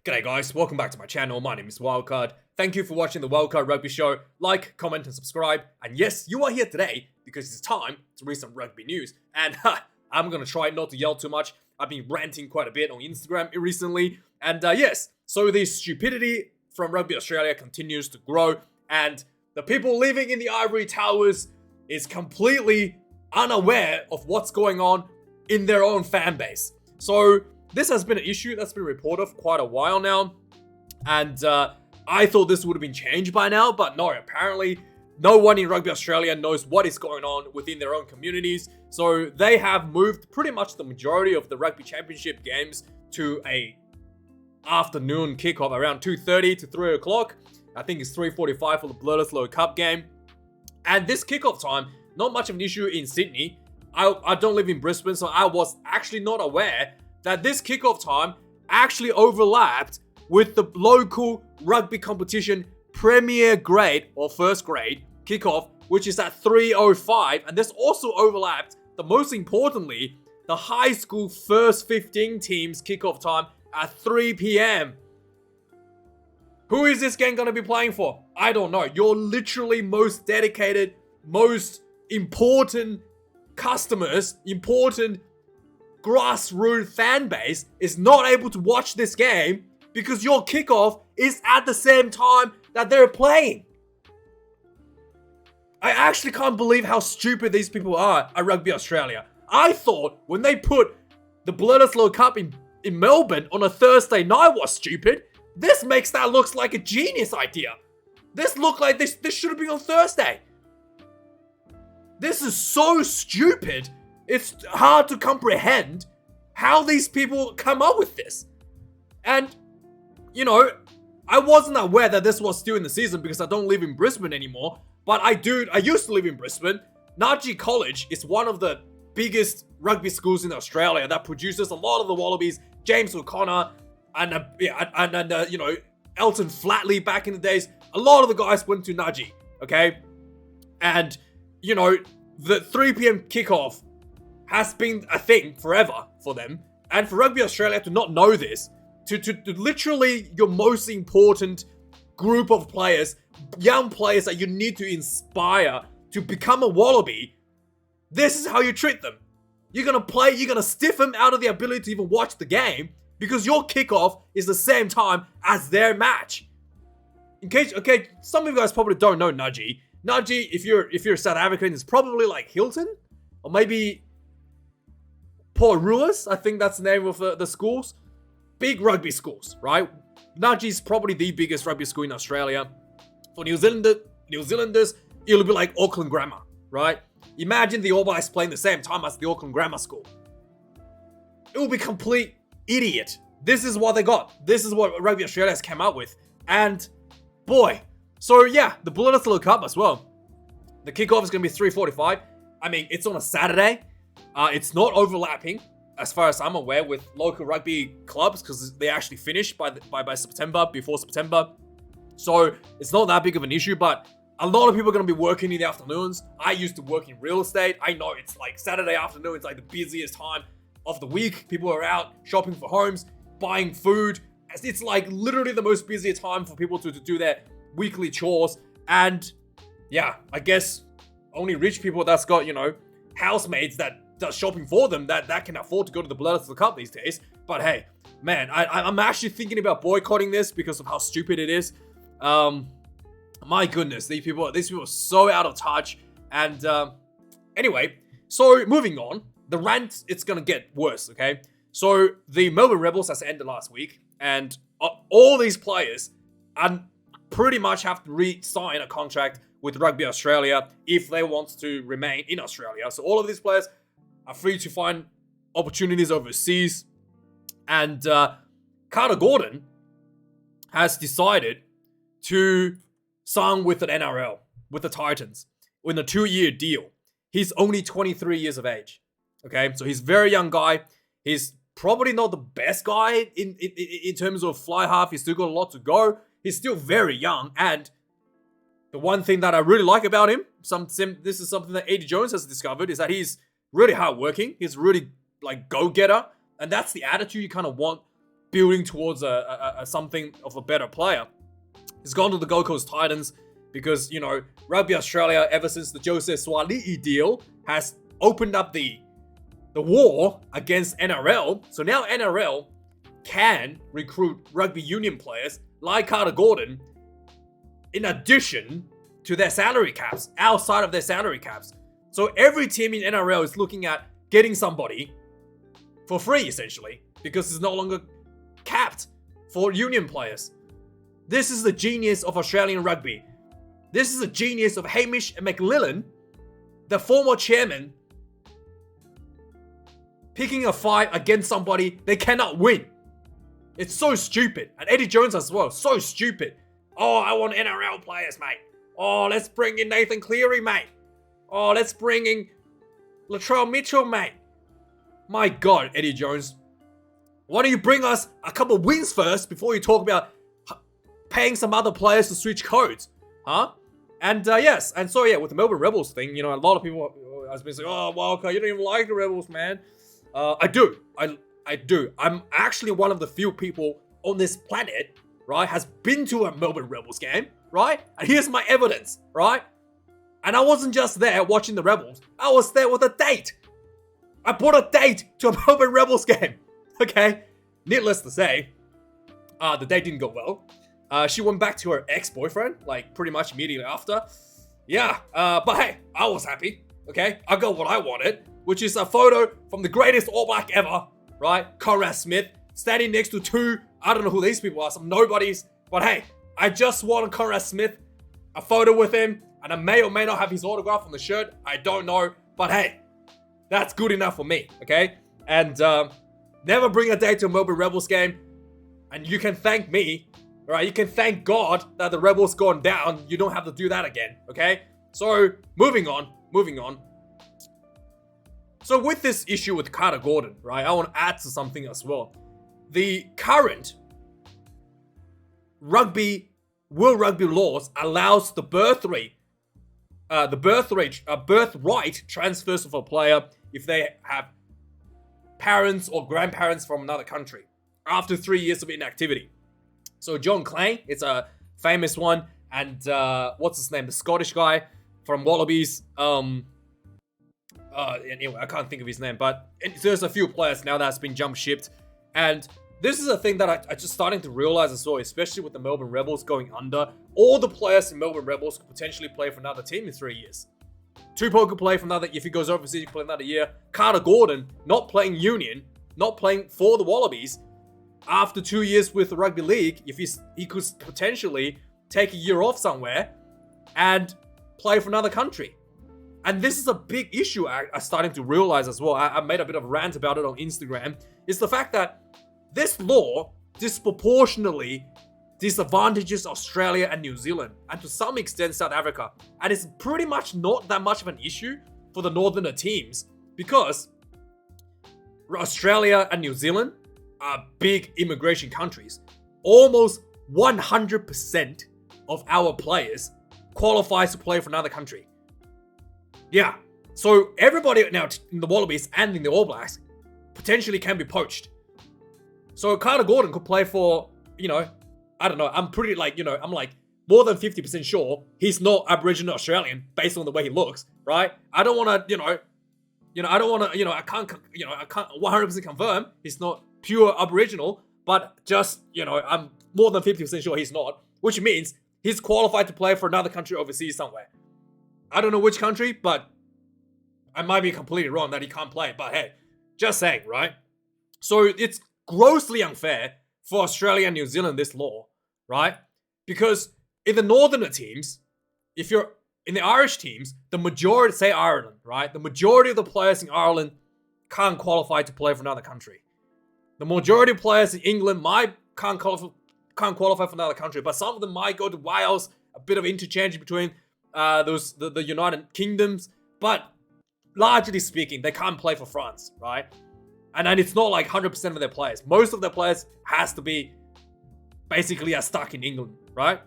G'day guys, welcome back to my channel. My name is Wildkard. Thank you for watching the Wildkard Rugby Show. Like, comment and subscribe. And yes, you are here today because it's time to read some rugby news. And I'm gonna try not to yell too much. I've been ranting quite a bit on Instagram recently. And yes, so the stupidity from Rugby Australia continues to grow. And the people living in the ivory towers is completely unaware of what's going on in their own fan base. So this has been an issue that's been reported for quite a while now, and I thought this would have been changed by now, but no, apparently no one in Rugby Australia knows what is going on within their own communities, so they have moved pretty much the majority of the Rugby Championship games to a afternoon kickoff around 2:30 to 3 o'clock. I think it's 3:45 for the Birthright Law Cup game, and this kickoff time, not much of an issue in Sydney. I don't live in Brisbane, so I was actually not aware that this kickoff time actually overlapped with the local rugby competition premier grade or first grade kickoff, which is at 3:05, and this also overlapped, the most importantly, the high school first 15 teams kickoff time at 3 p.m. Who is this gang gonna be playing for? I don't know. Your literally most dedicated, most important customers, important grassroots fan base is not able to watch this game because your kickoff is at the same time that they're playing. I actually can't believe how stupid these people are at Rugby Australia. I thought when they put the Birthright Law Cup in Melbourne on a Thursday night was stupid. This makes that look like a genius idea. This looked like this should have been on Thursday. This is so stupid. It's hard to comprehend how these people come up with this. And, you know, I wasn't aware that this was still in the season because I don't live in Brisbane anymore. But I used to live in Brisbane. Naji College is one of the biggest rugby schools in Australia that produces a lot of the Wallabies. James O'Connor and you know, Elton Flatley back in the days. A lot of the guys went to Naji, okay? And, you know, the 3 p.m. kickoff has been a thing forever for them. And for Rugby Australia to not know this, to literally your most important group of players, young players that you need to inspire to become a Wallaby, this is how you treat them. You're gonna stiff them out of the ability to even watch the game because your kickoff is the same time as their match. In case, okay, some of you guys probably don't know Naji. Naji, if you're South African, is probably like Hilton, or maybe Port Ruas, I think that's the name of the schools. Big rugby schools, right? Naji is probably the biggest rugby school in Australia. For New Zealanders, it'll be like Auckland Grammar, right? Imagine the All Blacks playing the same time as the Auckland Grammar School. It will be complete idiot. This is what they got. This is what Rugby Australia has come up with. And boy, so yeah, the Birthright Law Cup as well. The kickoff is going to be 3:45. I mean, it's on a Saturday. It's not overlapping, as far as I'm aware, with local rugby clubs because they actually finish by September, before September. So it's not that big of an issue, but a lot of people are going to be working in the afternoons. I used to work in real estate. I know it's like Saturday afternoon. It's like the busiest time of the week. People are out shopping for homes, buying food. It's like literally the most busiest time for people to do their weekly chores. And yeah, I guess only rich people that's got, you know, housemates that does shopping for them that can afford to go to the Birthright Law Cup these days. But hey, man, I'm actually thinking about boycotting this because of how stupid it is. My goodness, these people are so out of touch. And anyway, so moving on, the rant, it's gonna get worse, okay? So the Melbourne Rebels has ended last week, and all these players pretty much have to re-sign a contract with Rugby Australia if they want to remain in Australia. So all of these players are free to find opportunities overseas. And Carter Gordon has decided to sign with an NRL, with the Titans, in a 2-year deal. He's only 23 years of age. Okay, so he's a very young guy. He's probably not the best guy in terms of fly half. He's still got a lot to go. He's still very young. And the one thing that I really like about him, this is something that Eddie Jones has discovered, is that he's really hardworking. He's really like go-getter. And that's the attitude you kind of want building towards a something of a better player. He's gone to the Gold Coast Titans because, Rugby Australia, ever since the Jose Swali'i deal, has opened up the war against NRL. So now NRL can recruit rugby union players like Carter Gordon in addition to their salary caps, outside of their salary caps. So every team in NRL is looking at getting somebody for free, essentially, because it's no longer capped for union players. This is the genius of Australian rugby. This is the genius of Hamish McLellan, the former chairman, picking a fight against somebody they cannot win. It's so stupid. And Eddie Jones as well, so stupid. Oh, I want NRL players, mate. Oh, let's bring in Nathan Cleary, mate. Oh, let's bring in Latrell Mitchell, mate. My God, Eddie Jones. Why don't you bring us a couple of wins first before you talk about paying some other players to switch codes? Huh? And yes, and so yeah, with the Melbourne Rebels thing, a lot of people have been saying, oh, Wildkard, you don't even like the Rebels, man. I do. I do. I'm actually one of the few people on this planet, right, has been to a Melbourne Rebels game, right? And here's my evidence, right? And I wasn't just there watching the Rebels. I was there with a date. I bought a date to a Melbourne Rebels game. Okay? Needless to say, the date didn't go well. She went back to her ex-boyfriend, like, pretty much immediately after. Yeah, but hey, I was happy, okay? I got what I wanted, which is a photo from the greatest All Black ever, right? Conrad Smith, standing next to two, I don't know who these people are, some nobodies. But hey, I just wanted Conrad Smith, a photo with him, and I may or may not have his autograph on the shirt. I don't know, but hey, that's good enough for me, okay? And never bring a date to a Melbourne Rebels game, and you can thank me, right? You can thank God that the Rebels gone down. You don't have to do that again, okay? So, moving on. So with this issue with Carter Gordon, right, I want to add to something as well. The current World Rugby laws allows the birthright transfers of a player if they have parents or grandparents from another country after 3 years of inactivity. So John Clang, it's a famous one, and what's his name? The Scottish guy from Wallabies. Anyway, I can't think of his name, but there's a few players now that's been jump shipped, and this is a thing that I just starting to realize as well, especially with the Melbourne Rebels going under. All the players in Melbourne Rebels could potentially play for another team in 3 years. Tupou could play for another, if he goes overseas, he could play another year. Carter Gordon, not playing union, not playing for the Wallabies, after 2 years with the Rugby League, if he could potentially take a year off somewhere and play for another country. And this is a big issue I'm starting to realize as well. I made a bit of a rant about it on Instagram. It's the fact that this law disproportionately disadvantages Australia and New Zealand, and to some extent South Africa. And it's pretty much not that much of an issue for the northerner teams, because Australia and New Zealand are big immigration countries. Almost 100% of our players qualifies to play for another country. Yeah, so everybody now in the Wallabies and in the All Blacks potentially can be poached. So Carter Gordon could play for, I don't know, I'm pretty I'm like more than 50% sure he's not Aboriginal Australian based on the way he looks, right? I don't want to, I can't 100% confirm he's not pure Aboriginal, but just, I'm more than 50% sure he's not, which means he's qualified to play for another country overseas somewhere. I don't know which country, but I might be completely wrong that he can't play. But hey, just saying, right? So it's grossly unfair for Australia and New Zealand, this law, right? Because in the northerner teams, if you're in the Irish teams, the majority, say Ireland, right? The majority of the players in Ireland can't qualify to play for another country. The majority of players in England can't qualify for another country, but some of them might go to Wales, a bit of interchange between the United Kingdoms, but largely speaking, they can't play for France, right? And it's not like 100% of their players. Most of their players has to be basically are stuck in England, right?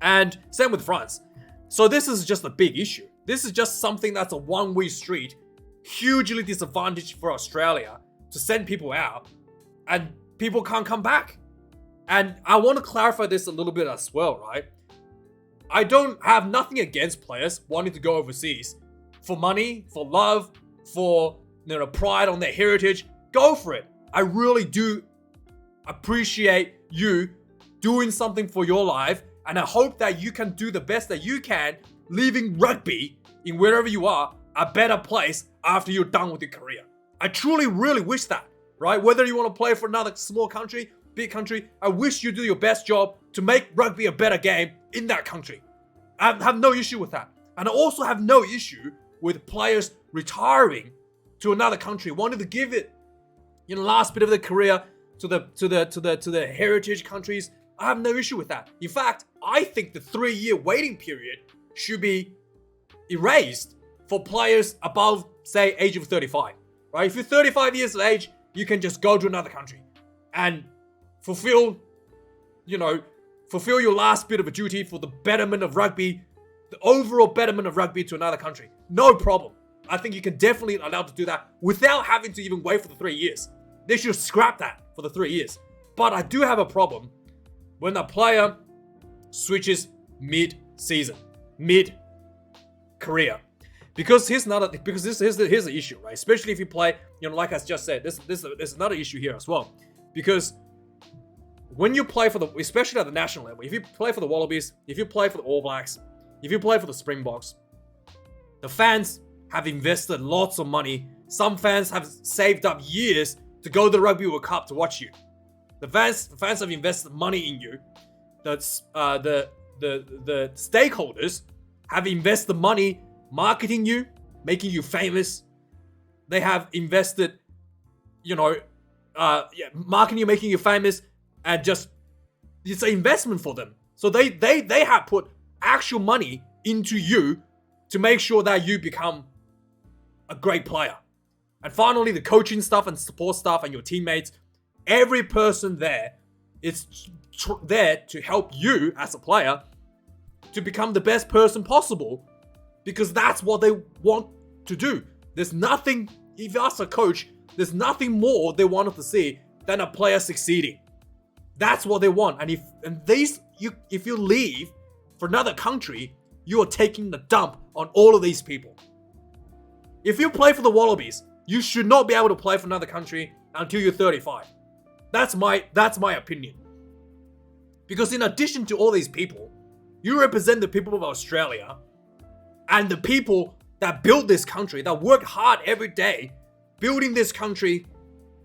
And same with France. So this is just a big issue. This is just something that's a one-way street, hugely disadvantaged for Australia to send people out and people can't come back. And I want to clarify this a little bit as well, right? I don't have nothing against players wanting to go overseas for money, for love, for pride on their heritage. Go for it. I really do appreciate you doing something for your life, and I hope that you can do the best that you can, leaving rugby in wherever you are a better place after you're done with your career. I truly, really wish that, right? Whether you want to play for another small country, big country, I wish you do your best job to make rugby a better game in that country. I have no issue with that. And I also have no issue with players retiring to another country, wanting to give it, last bit of their career to the heritage countries. I have no issue with that. In fact, I think the 3-year waiting period should be erased for players above, say, age of 35. Right? If you're 35 years of age, you can just go to another country and fulfill your last bit of a duty for the betterment of rugby, the overall betterment of rugby to another country. No problem. I think you can definitely allow to do that without having to even wait for the 3 years. They should scrap that for the 3 years. But I do have a problem when a player switches mid-season, mid-career. Because here's the issue, right? Especially if you play, like I just said, there's another issue here as well. Because when you play especially at the national level, if you play for the Wallabies, if you play for the All Blacks, if you play for the Springboks, the fans have invested lots of money. Some fans have saved up years to go to the Rugby World Cup to watch you. The fans have invested money in you. The stakeholders have invested money marketing you, making you famous. They have invested, marketing you, making you famous, and just it's an investment for them. So they have put actual money into you to make sure that you become a great player. And finally, the coaching staff and support staff and your teammates, every person there is there to help you as a player to become the best person possible, because that's what they want to do. There's nothing, if you ask a coach, there's nothing more they wanted to see than a player succeeding. That's what they want. And if you leave for another country, you are taking the dump on all of these people. If you play for the Wallabies, you should not be able to play for another country until you're 35. That's my opinion. Because in addition to all these people, you represent the people of Australia and the people that built this country, that work hard every day, building this country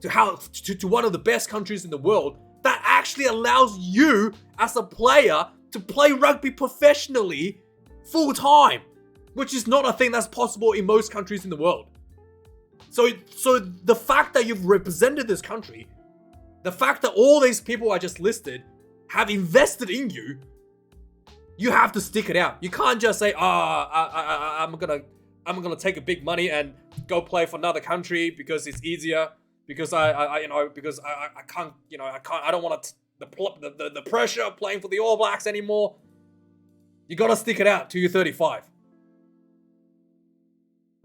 to one of the best countries in the world, that actually allows you as a player to play rugby professionally full time, which is not a thing that's possible in most countries in the world. So the fact that you've represented this country, the fact that all these people I just listed have invested in you, you have to stick it out. You can't just say, I'm gonna take a big money and go play for another country because it's easier. Because I can't, I don't want the pressure of playing for the All Blacks anymore. You gotta stick it out till you're 35.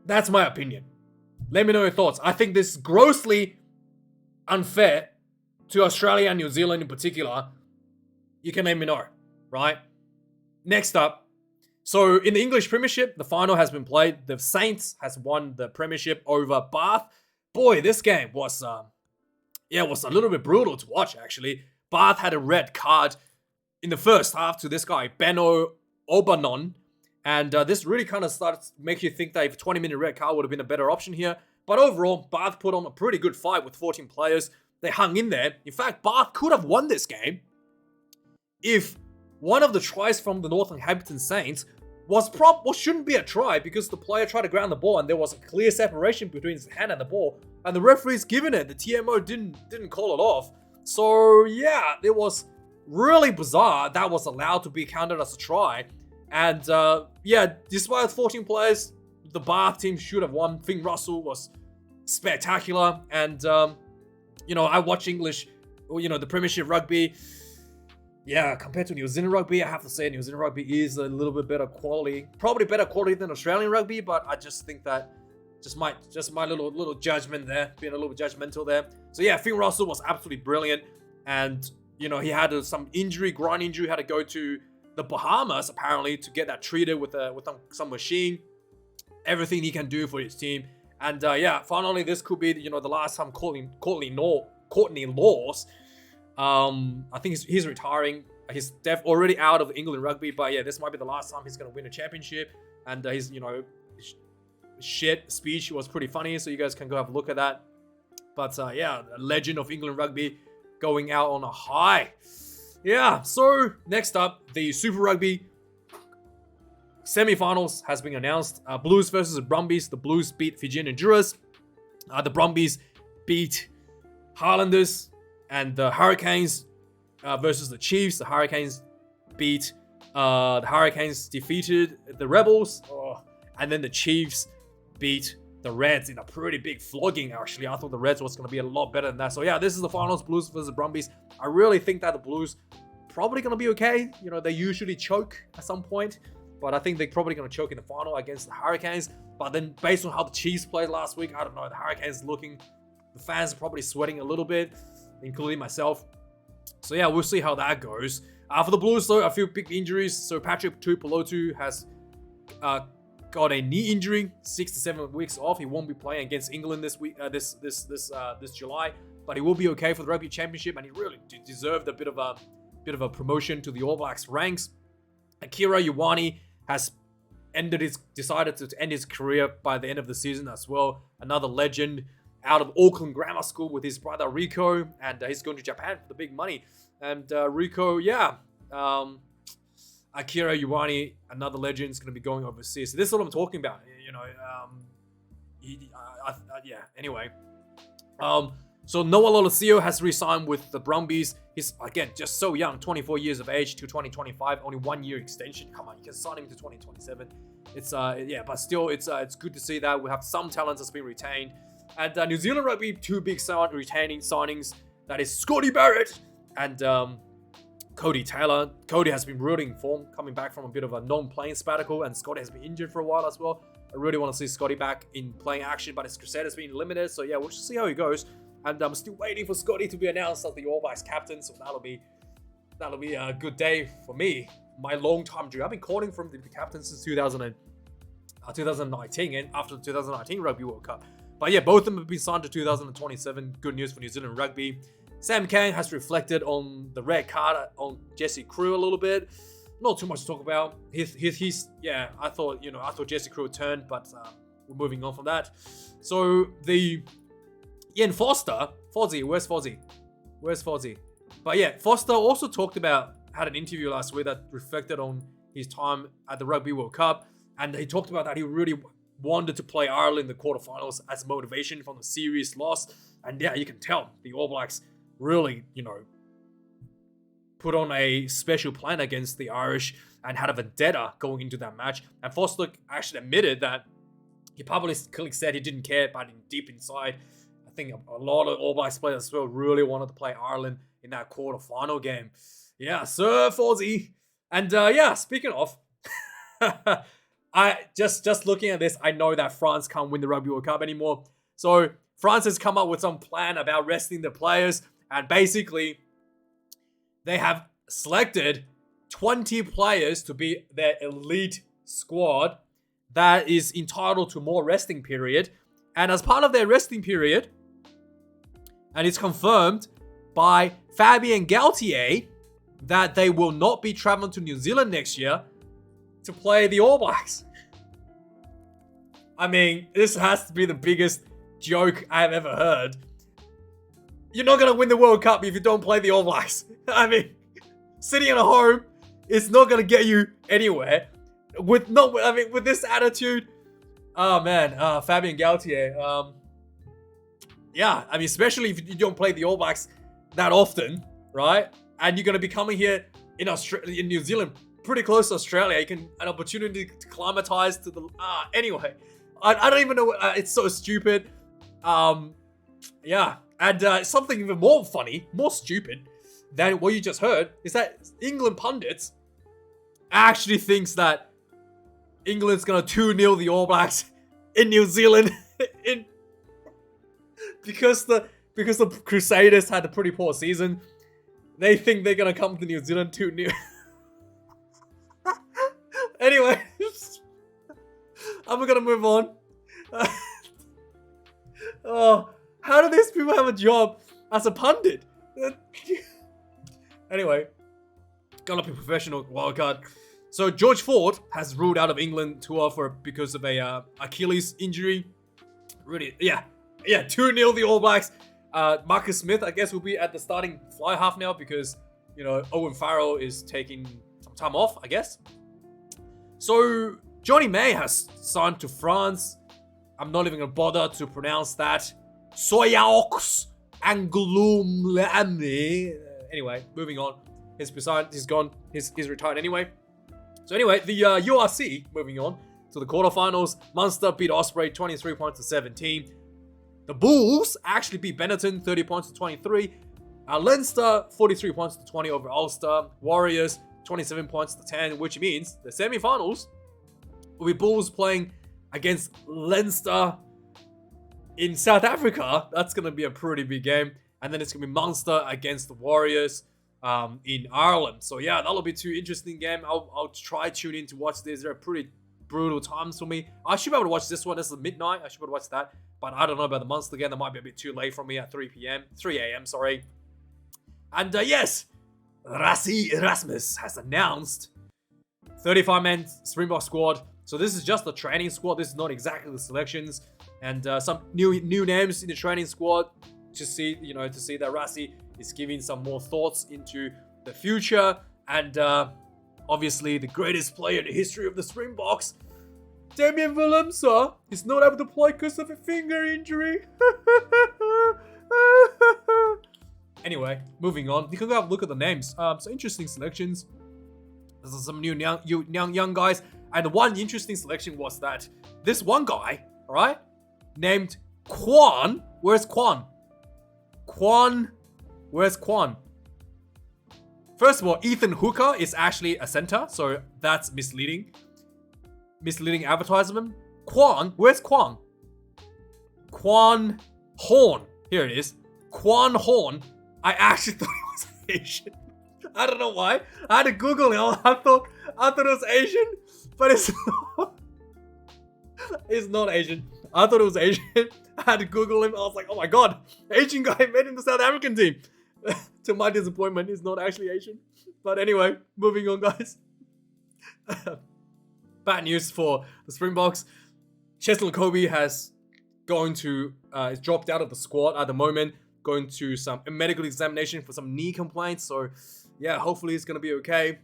That's my opinion. Let me know your thoughts. I think this is grossly unfair to Australia and New Zealand in particular. You can let me know, right? Next up, so in the English Premiership, the final has been played. The Saints has won the Premiership over Bath. Boy, this game was a little bit brutal to watch, actually. Bath had a red card in the first half to this guy, Beno Obanon. And this really kind of started to make you think that if a 20-minute red card would have been a better option here. But overall, Bath put on a pretty good fight with 14 players. They hung in there. In fact, Bath could have won this game if one of the tries from the Northampton Saints shouldn't be a try, because the player tried to ground the ball and there was a clear separation between his hand and the ball, and the referee's given it. The TMO didn't call it off. So yeah, it was really bizarre that was allowed to be counted as a try. And despite 14 players, the Bath team should have won. Finn Russell was spectacular. And I watch English, the Premiership rugby. Yeah, compared to New Zealand rugby, I have to say New Zealand rugby is a little bit better quality. Probably better quality than Australian rugby, but I just think that Just my little judgment there, being a little bit judgmental there. So yeah, Finn Russell was absolutely brilliant, and you know, he had some groin injury, had to go to the Bahamas apparently to get that treated with some machine. Everything he can do for his team, and yeah, finally this could be the last time Courtney Lawes. I think he's retiring. He's already out of England rugby, but yeah, this might be the last time he's gonna win a championship. And his shit speech was pretty funny, so you guys can go have a look at that. But yeah, a legend of England rugby going out on a high. Yeah, so next up, the Super Rugby Semifinals has been announced. Blues versus the Brumbies. The Blues beat Fijian Endurers. The Brumbies beat Highlanders. And the Hurricanes versus the Chiefs. The Hurricanes defeated the Rebels. And then the Chiefs beat the Reds in a pretty big flogging, actually. I thought the Reds was going to be a lot better than that. So yeah, this is the finals, Blues versus the Brumbies. I really think that the Blues probably going to be okay. They usually choke at some point, but I think they're probably going to choke in the final against the Hurricanes. But then based on how the Chiefs played last week, I don't know, the Hurricanes the fans are probably sweating a little bit, including myself. So yeah, we'll see how that goes. For the Blues though, a few big injuries. So Patrick Tuipulotu has got a knee injury, 6 to 7 weeks off. He won't be playing against England this week, this July, but he will be okay for the Rugby Championship, and he really deserved a bit of a promotion to the All Blacks ranks. Akira Ioane has decided to end his career by the end of the season as well. Another legend out of Auckland Grammar School with his brother Rico, and he's going to Japan for the big money. And Rico, yeah. Akira Ioane, another legend, is going to be going overseas. So this is what I'm talking about. Yeah. Anyway, so Noah Lolesio has re-signed with the Brumbies. He's again just so young, 24 years of age to 2025, only 1 year extension. Come on, you can sign him to 2027. It's yeah, but still, it's good to see that we have some talents that's been retained. And New Zealand Rugby, two big retaining signings. That is Scotty Barrett and Cody Taylor. Cody has been really in form, coming back from a bit of a non-playing sabbatical, and Scotty has been injured for a while as well. I really want to see Scotty back in playing action, but his crusade has been limited, so yeah, we'll just see how he goes. And I'm still waiting for Scotty to be announced as the All Blacks captain, so that'll be a good day for me. My long-time dream. I've been calling for him to be captain since 2019, and after the 2019 Rugby World Cup. But yeah, both of them have been signed to 2027. Good news for New Zealand Rugby. Sam Kang has reflected on the red card on Jesse Crew a little bit. Not too much to talk about. He's I thought Jesse Crew would turn, but we're moving on from that. So the Ian Foster, where's Fozzie? But yeah, Foster also had an interview last week that reflected on his time at the Rugby World Cup, and he talked about that he really wanted to play Ireland in the quarterfinals as motivation from the series loss. And yeah, you can tell the All Blacks really, put on a special plan against the Irish and had a vendetta going into that match. And Foster actually admitted that he publicly said he didn't care, but deep inside, I think a lot of All Blacks players as well really wanted to play Ireland in that quarterfinal game. Yeah, Sir Fozzie. And yeah, speaking of, I just looking at this, I know that France can't win the Rugby World Cup anymore. So France has come up with some plan about resting the players, and basically they have selected 20 players to be their elite squad that is entitled to more resting period. And as part of their resting period, and it's confirmed by Fabien Galthié that they will not be traveling to New Zealand next year to play the All Blacks. I mean, this has to be the biggest joke I've ever heard. You're not going to win the World Cup if you don't play the All Blacks. I mean, sitting at home is not going to get you anywhere. With this attitude, oh man, Fabien Galthié. Yeah, I mean, especially if you don't play the All Blacks that often, right? And you're going to be coming here in New Zealand, pretty close to Australia. You can an opportunity to climatize to the. Anyway, I don't even know. It's so stupid. Yeah, and something even more funny, more stupid than what you just heard is that England pundits actually thinks that England's gonna 2-0 the All Blacks in New Zealand in because the Crusaders had a pretty poor season. They think they're gonna come to New Zealand 2-0. Anyway, I'm gonna move on. Oh, how do these people have a job as a pundit? Anyway, gotta be professional. Wildkard. So George Ford has ruled out of England tour because of a Achilles injury. Really, yeah, 2-0 the All Blacks. Marcus Smith, I guess, will be at the starting fly half now because, you know, Owen Farrell is taking some time off, I guess. So Johnny May has signed to France. I'm not even gonna bother to pronounce that. Soyaux Anglum. Anyway, moving on. He's gone. He's retired anyway. So anyway, the URC, moving on to the quarterfinals. Munster beat Osprey 23 points to 17. The Bulls actually beat Benetton 30 points to 23. Leinster 43 points to 20 over Ulster. Warriors 27 points to 10, which means the semi-finals will be Bulls playing against Leinster in South Africa. That's going to be a pretty big game. And then it's going to be Munster against the Warriors in Ireland. So yeah, that'll be two interesting games. I'll try tune in to watch this. They're pretty brutal times for me. I should be able to watch this one. This is midnight. I should be able to watch that. But I don't know about the Munster game. That might be a bit too late for me at 3 a.m. Sorry. And yes, Rassie Erasmus has announced 35-man Springbok squad. So this is just the training squad. This is not exactly the selections. And some new names in the training squad to see that Rassie is giving some more thoughts into the future. And obviously the greatest player in the history of the Springboks, Damian Willemse, is not able to play because of a finger injury. Anyway, moving on. You can go have a look at the names. So interesting selections. There's some new young guys. And the one interesting selection was that this one guy, alright, named Quan. Where's Quan? Where's Quan? First of all, Ethan Hooker is actually a center, so that's misleading. Misleading advertisement. Quan, where's Quan? Quan Horn. Here it is. Quan Horn. I actually thought he was Asian. I don't know why. I had to Google him. I thought it was Asian, but it's not. It's not Asian. I thought it was Asian. I had to Google him. I was like, oh my god, Asian guy made in the South African team. To my disappointment, he's not actually Asian. But anyway, moving on, guys. Bad news for the Springboks. Cheslin Kolbe is dropped out of the squad at the moment, going to some medical examination for some knee complaints. So yeah, hopefully it's gonna be okay.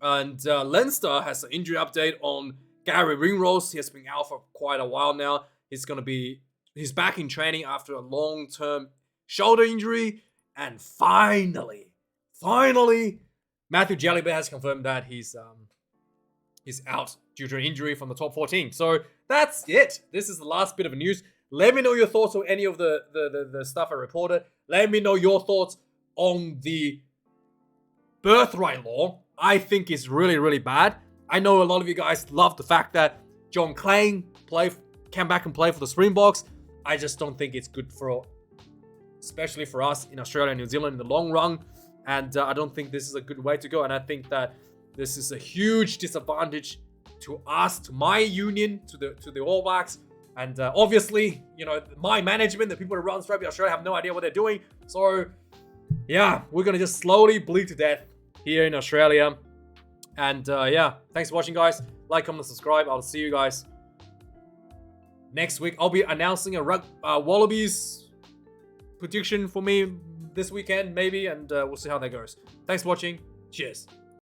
And Leinster has an injury update on Gary Ringrose. He has been out for quite a while now. He's back in training after a long-term shoulder injury. And finally, Matthew Jalibert has confirmed that he's out due to an injury from the top 14. So that's it. This is the last bit of news. Let me know your thoughts on any of the stuff I reported. Let me know your thoughts on the Birthright Law. I think it's really, really bad. I know a lot of you guys love the fact that John Clang came back and played for the Springboks. I just don't think it's good especially for us in Australia and New Zealand in the long run. And I don't think this is a good way to go. And I think that this is a huge disadvantage to us, to my union, to the All Blacks. And obviously, my management, the people that run Rugby Australia have no idea what they're doing. So yeah, we're going to just slowly bleed to death here in Australia. And yeah, thanks for watching, guys. Like, comment, subscribe. I'll see you guys next week. I'll be announcing a Wallabies prediction for me this weekend, maybe, and we'll see how that goes. Thanks for watching. Cheers.